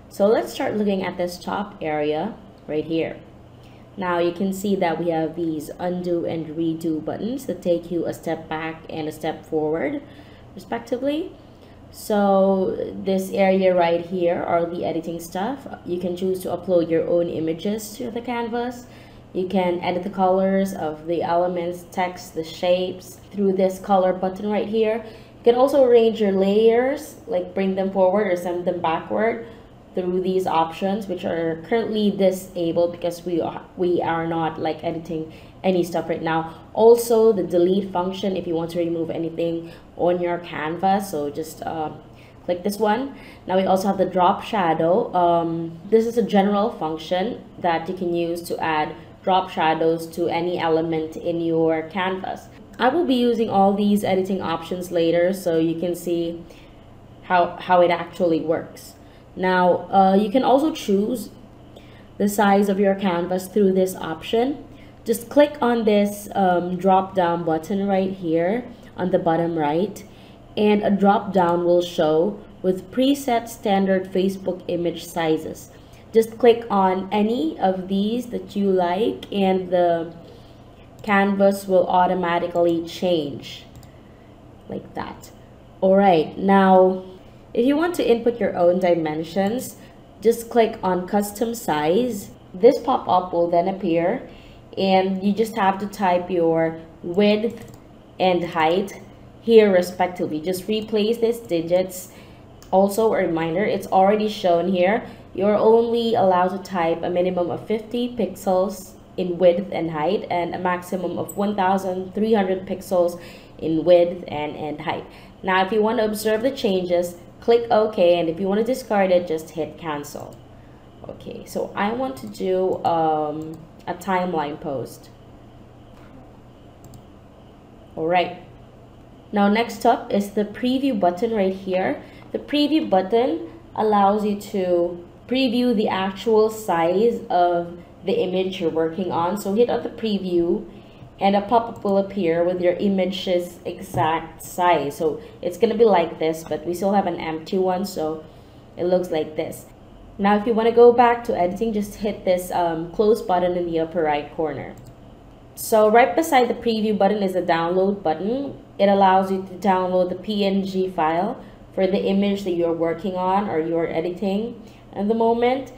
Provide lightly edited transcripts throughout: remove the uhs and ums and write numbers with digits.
So let's start looking at this top area right here. Now you can see that we have these undo and redo buttons that take you a step back and a step forward respectively. So this area right here are the editing stuff. You can choose to upload your own images to the canvas. You can edit the colors of the elements, text, the shapes through this color button right here. You can also arrange your layers, like bring them forward or send them backward through these options, which are currently disabled because we are not like editing any stuff right now. Also the delete function if you want to remove anything on your canvas, so just click this one. Now we also have the drop shadow. This is a general function that you can use to add drop shadows to any element in your canvas. I will be using all these editing options later so you can see how it actually works. Now you can also choose the size of your canvas through this option. Just click on this drop down button right here on the bottom right, and a drop down will show with preset standard Facebook image sizes. Just click on any of these that you like and the canvas will automatically change like that. Alright, now if you want to input your own dimensions, just click on custom size. This pop-up will then appear and you just have to type your width and height here respectively. Just replace these digits. Also a reminder, it's already shown here. You're only allowed to type a minimum of 50 pixels in width and height and a maximum of 1300 pixels in width and height. Now if you want to observe the changes, click OK, and if you want to discard it, just hit cancel. Okay, so I want to do a timeline post. Alright, now next up is the preview button right here. The preview button allows you to preview the actual size of the image you're working on. So hit on the preview and a pop-up will appear with your image's exact size. So it's gonna be like this, but we still have an empty one, so it looks like this. Now if you want to go back to editing, just hit this close button in the upper right corner. So right beside the preview button is the download button. It allows you to download the PNG file for the image that you're working on or you're editing at the moment.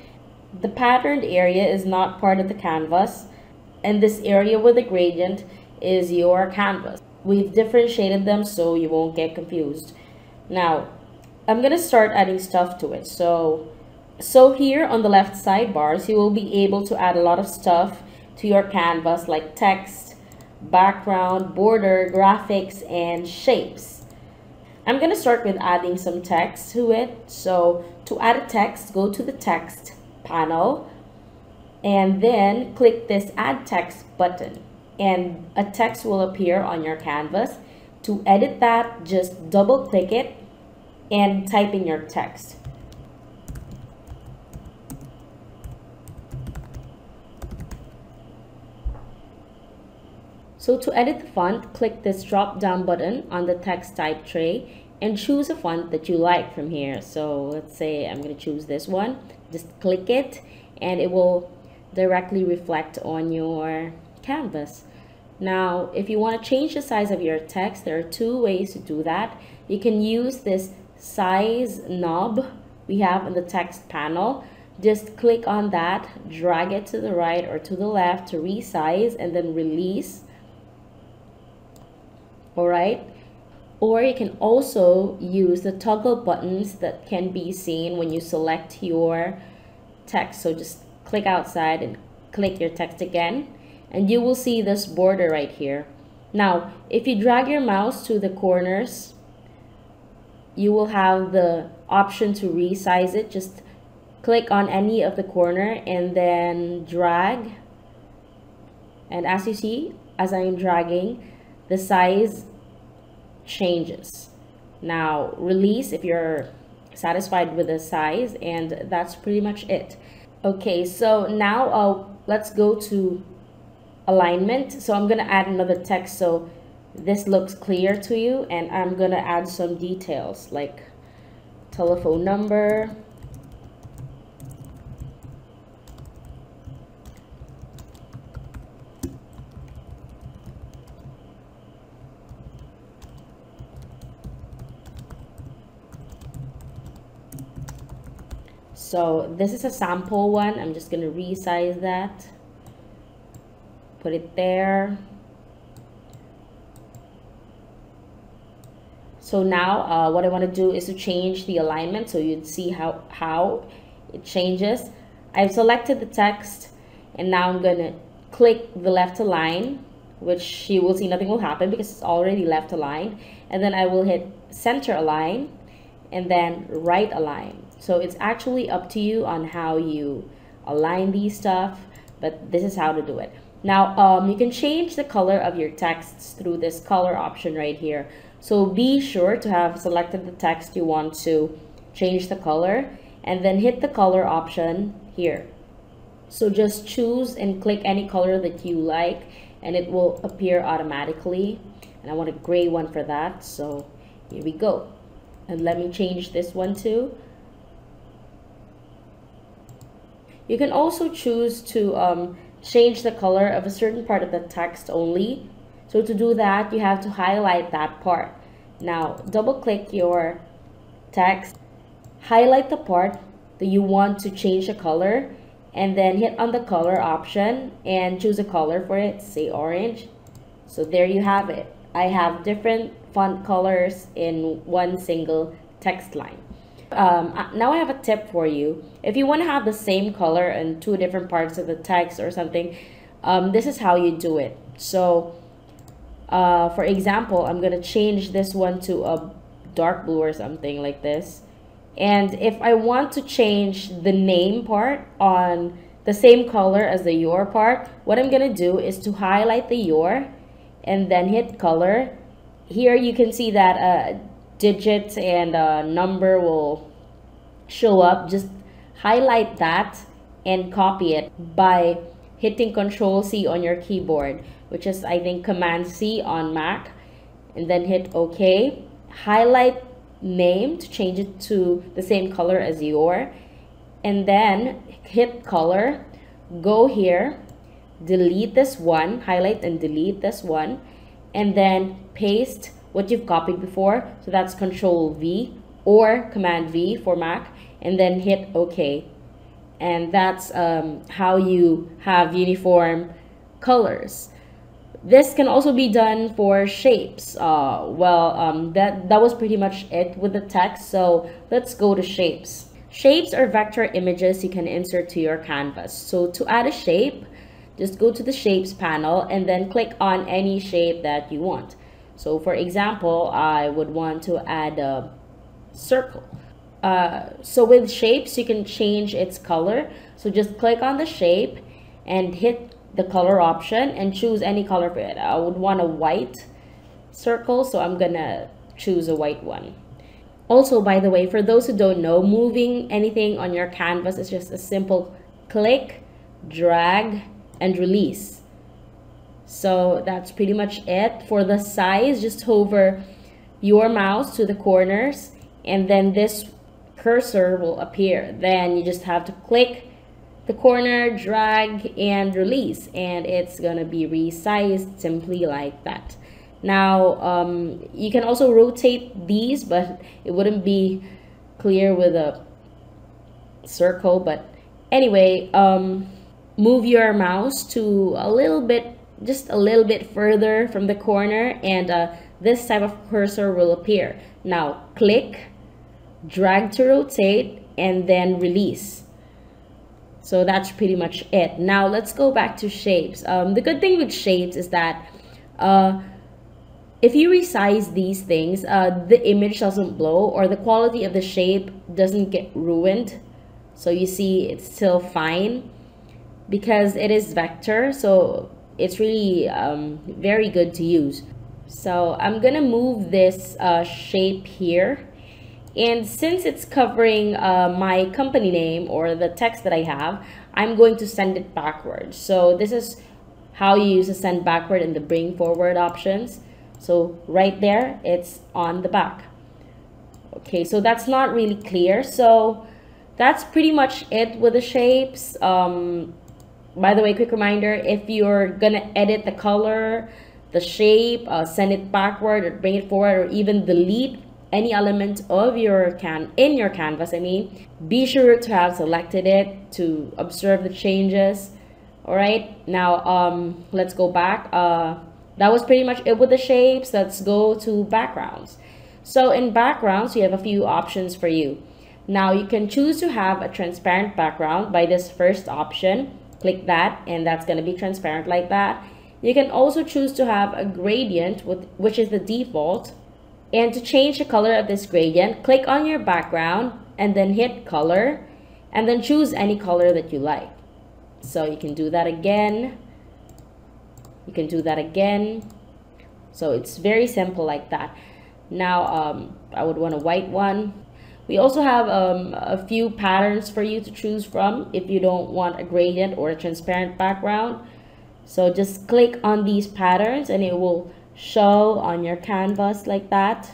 The patterned area is not part of the canvas, and this area with the gradient is your canvas. We've differentiated them so you won't get confused. Now I'm gonna start adding stuff to it. So here on the left sidebars, you will be able to add a lot of stuff to your canvas like text, background, border, graphics, and shapes. I'm gonna start with adding some text to it. So to add a text, go to the text panel and then click this add text button and a text will appear on your canvas. To edit that, just double click it and type in your text. So to edit the font, click this drop down button on the text type tray and choose a font that you like from here. So let's say I'm going to choose this one. Just click it and it will directly reflect on your canvas. Now if you want to change the size of your text, there are two ways to do that. You can use this size knob we have in the text panel. Just click on that, drag it to the right or to the left to resize and then release. Alright, or you can also use the toggle buttons that can be seen when you select your text. So just click outside and click your text again and you will see this border right here. Now if you drag your mouse to the corners, you will have the option to resize it. Just click on any of the corner and then drag, and as you see, as I am dragging, the size changes. Now release if you're satisfied with the size, and that's pretty much it. Okay, so now let's go to alignment. So I'm gonna add another text so this looks clear to you, and I'm gonna add some details like telephone number, So this is a sample one. I'm just gonna resize that, put it there. So now what I want to do is to change the alignment so you'd see how it changes. I've selected the text, and now I'm gonna click the left align, which you will see nothing will happen because it's already left aligned, and then I will hit center align and then right align. So it's actually up to you on how you align these stuff, but this is how to do it. Now you can change the color of your texts through this color option right here. So be sure to have selected the text you want to change the color, and then hit the color option here. So just choose and click any color that you like, and it will appear automatically. And I want a gray one for that, so here we go. And let me change this one too. You can also choose to change the color of a certain part of the text only. So to do that, you have to highlight that part. Now double click your text, highlight the part that you want to change the color, and then hit on the color option and choose a color for it, say orange. So there you have it. I have different font colors in one single text line. Now I have a tip for you. If you want to have the same color in two different parts of the text or something, this is how you do it. So for example, I'm gonna change this one to a dark blue or something like this. And if I want to change the name part on the same color as the your part, what I'm gonna do is to highlight the your and then hit color. Here you can see that digit and number will show up. Just highlight that and copy it by hitting Control-C on your keyboard, which is I think Command-C on Mac, and then hit OK. Highlight name to change it to the same color as your, and then hit color, go here, delete this one, highlight and delete this one, and then paste what you've copied before. So that's Control-V or Command-V for Mac, and then hit OK. And that's how you have uniform colors. This can also be done for shapes. That was pretty much it with the text. So let's go to shapes. Shapes are vector images you can insert to your canvas. So to add a shape, just go to the shapes panel and then click on any shape that you want. So for example, I would want to add a circle. So with shapes, you can change its color. So just click on the shape and hit the color option and choose any color for it. I would want a white circle, so I'm gonna choose a white one. Also, by the way, for those who don't know, moving anything on your canvas is just a simple click, drag, and release. So that's pretty much it. For the size, just hover your mouse to the corners, and then this cursor will appear. Then you just have to click the corner, drag, and release, and it's gonna be resized simply like that. Now you can also rotate these, but it wouldn't be clear with a circle. But anyway, move your mouse to a little bit, just a little bit further from the corner, and this type of cursor will appear. Now click, drag to rotate, and then release. So that's pretty much it. Now let's go back to shapes. The good thing with shapes is that if you resize these things, the image doesn't blow, or the quality of the shape doesn't get ruined. So you see it's still fine because it is vector, so it's really very good to use. So I'm gonna move this shape here. And since it's covering my company name or the text that I have, I'm going to send it backwards. So this is how you use the send backward and the bring forward options. So right there, it's on the back. Okay, so that's not really clear. So that's pretty much it with the shapes. By the way, quick reminder, if you're gonna edit the color, the shape, send it backward or bring it forward, or even delete any element of your in your canvas, be sure to have selected it to observe the changes. All right, now let's go back. That was pretty much it with the shapes. Let's go to backgrounds. So in backgrounds, you have a few options for you. Now you can choose to have a transparent background by this first option. Click that, and that's going to be transparent like that. You can also choose to have a gradient, which is the default. And to change the color of this gradient, click on your background and then hit color, and then choose any color that you like. So you can do that again. You can do that again. So it's very simple like that. Now I would want a white one. We also have a few patterns for you to choose from if you don't want a gradient or a transparent background. So just click on these patterns and it will show on your canvas like that.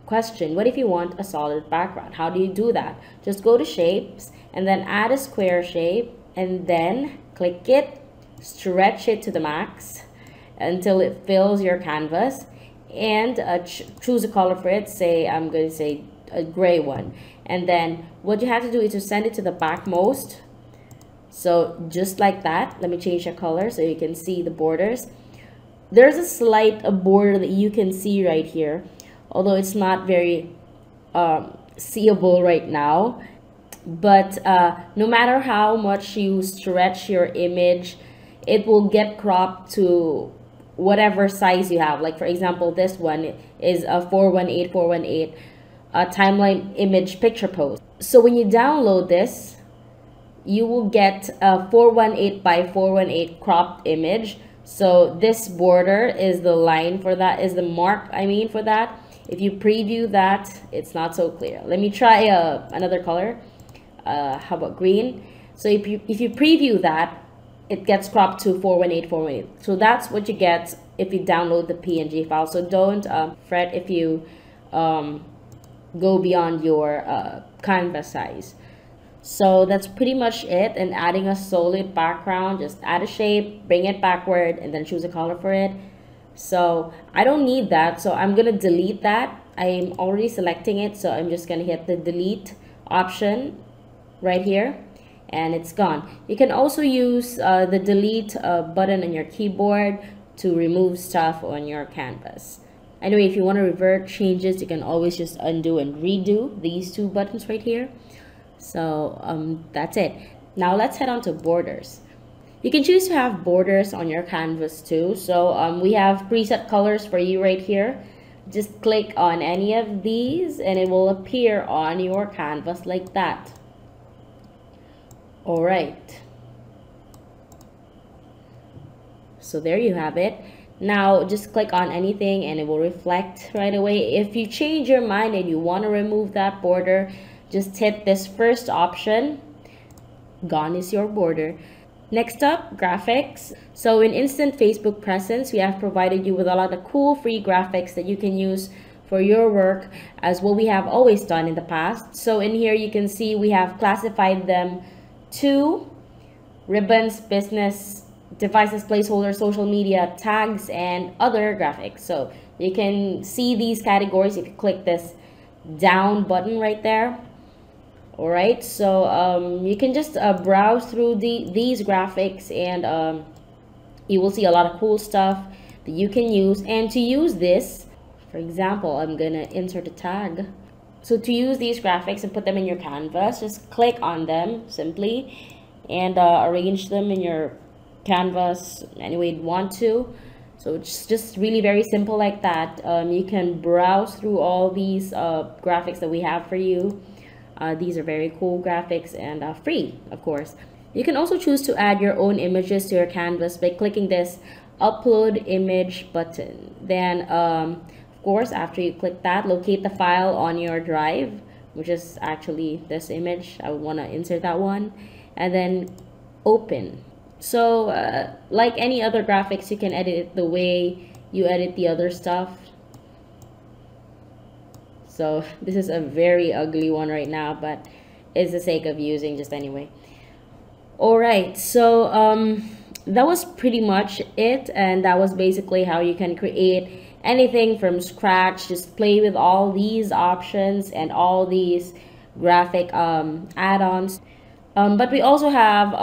Question: what if you want a solid background? How do you do that? Just go to shapes and then add a square shape and then click it, stretch it to the max until it fills your canvas, and choose a color for it. Say I'm going to say a gray one, and then what you have to do is to send it to the backmost. So just like that. Let me change the color so you can see the borders. There's a slight border that you can see right here, although it's not very seeable right now. But no matter how much you stretch your image, it will get cropped to whatever size you have. Like for example, this one is a 418 timeline image picture pose. So when you download this, you will get a 418 by 418 cropped image. So this border is the line for that, is the mark for that. If you preview that, it's not so clear. Let me try another color. How about green? So if you preview that, it gets cropped to 418. So that's what you get if you download the PNG file. So don't fret if you go beyond your canvas size. So that's pretty much it. And adding a solid background, just add a shape, bring it backward, and then choose a color for it. So I don't need that, so I'm gonna delete that. I'm already selecting it, so I'm just gonna hit the delete option right here, and it's gone. You can also use the delete button on your keyboard to remove stuff on your canvas. Anyway, if you want to revert changes, you can always just undo and redo these two buttons right here. So that's it. Now let's head on to borders. You can choose to have borders on your canvas too. So we have preset colors for you right here. Just click on any of these and it will appear on your canvas like that. All right. So there you have it. Now just click on anything and it will reflect right away. If you change your mind and you want to remove that border, just hit this first option. Gone is your border. Next up, graphics. So in Instant Facebook Presence, we have provided you with a lot of cool free graphics that you can use for your work as what we have always done in the past. So in here you can see we have classified them to ribbons, business, devices, placeholders, social media, tags, and other graphics. So you can see these categories if you click this down button right there. All right, so you can just browse through these graphics, and you will see a lot of cool stuff that you can use. And to use this, for example, I'm gonna insert a tag. So to use these graphics and put them in your canvas, just click on them simply and arrange them in your canvas any way you want to. So it's just really very simple like that. You can browse through all these graphics that we have for you. These are very cool graphics and free, of course. You can also choose to add your own images to your canvas by clicking this upload image button. Then of course, after you click that, locate the file on your drive, which is actually this image. I would want to insert that one, and then open. So like any other graphics, you can edit it the way you edit the other stuff. So this is a very ugly one right now, but it's the sake of using just anyway. All right, so that was pretty much it, and that was basically how you can create anything from scratch. Just play with all these options and all these graphic add-ons. But we also have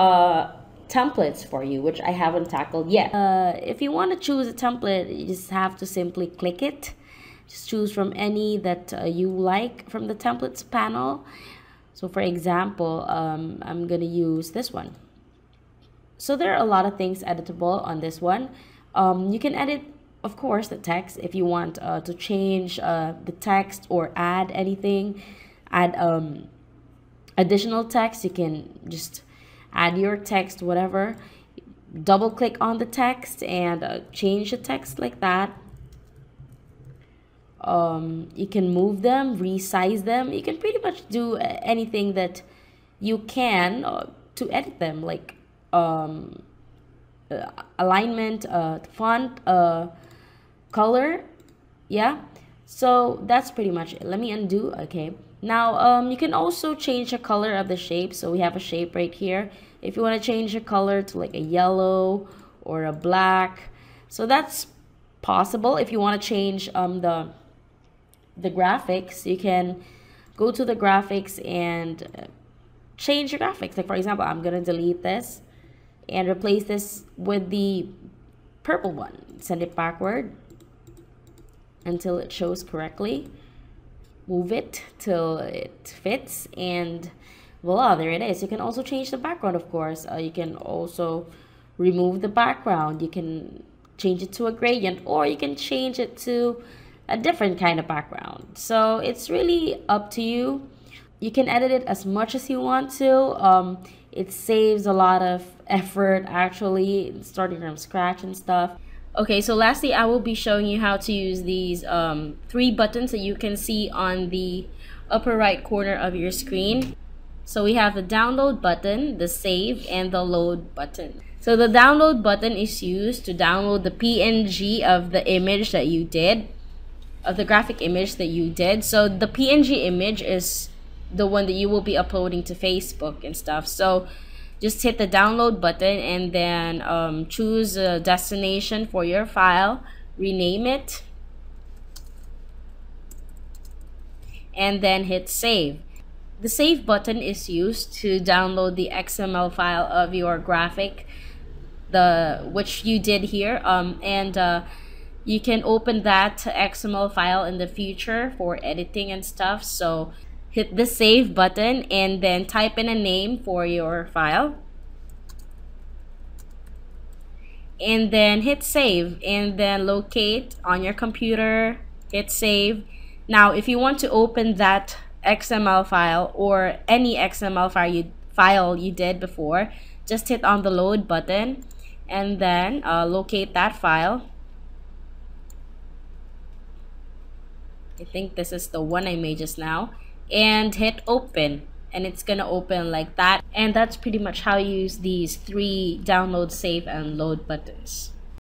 templates for you, which I haven't tackled yet. If you want to choose a template, you just have to simply click it. Just choose from any that you like from the templates panel. So for example, I'm gonna use this one. So there are a lot of things editable on this one. You can edit, of course, the text if you want to change the text or add anything, add additional text. You can just add your text, whatever. Double click on the text and change the text like that. You can move them, resize them. You can pretty much do anything that you can to edit them, like alignment, font, color. Yeah, so that's pretty much it. Let me undo. Okay, now you can also change the color of the shape. So we have a shape right here. If you want to change the color to like a yellow or a black, so that's possible. If you want to change the graphics, you can go to the graphics and change your graphics. Like for example, I'm gonna delete this and replace this with the purple one. Send it backward until it shows correctly. Move it till it fits, and voila, there it is. You can also change the background, of course. You can also remove the background. You can change it to a gradient, or you can change it to a different kind of background. So it's really up to you. You can edit it as much as you want to. It saves a lot of effort, actually, starting from scratch and stuff. Okay, so lastly, I will be showing you how to use these 3 buttons that you can see on the upper right corner of your screen. So we have the download button, the save, and the load button. So the download button is used to download the PNG of the image that you did, of the graphic image that you did. So the PNG image is the one that you will be uploading to Facebook and stuff. So just hit the download button and then choose a destination for your file, rename it, and then hit save. The save button is used to download the XML file of your graphic, which you did here, and you can open that XML file in the future for editing and stuff. So hit the save button and then type in a name for your file, and then hit save, and then locate on your computer, hit save. Now if you want to open that XML file or any XML file you did before, just hit on the load button and then locate that file. I think this is the one I made just now, and hit open, and it's gonna open like that. And that's pretty much how you use these 3 download, save, and load buttons.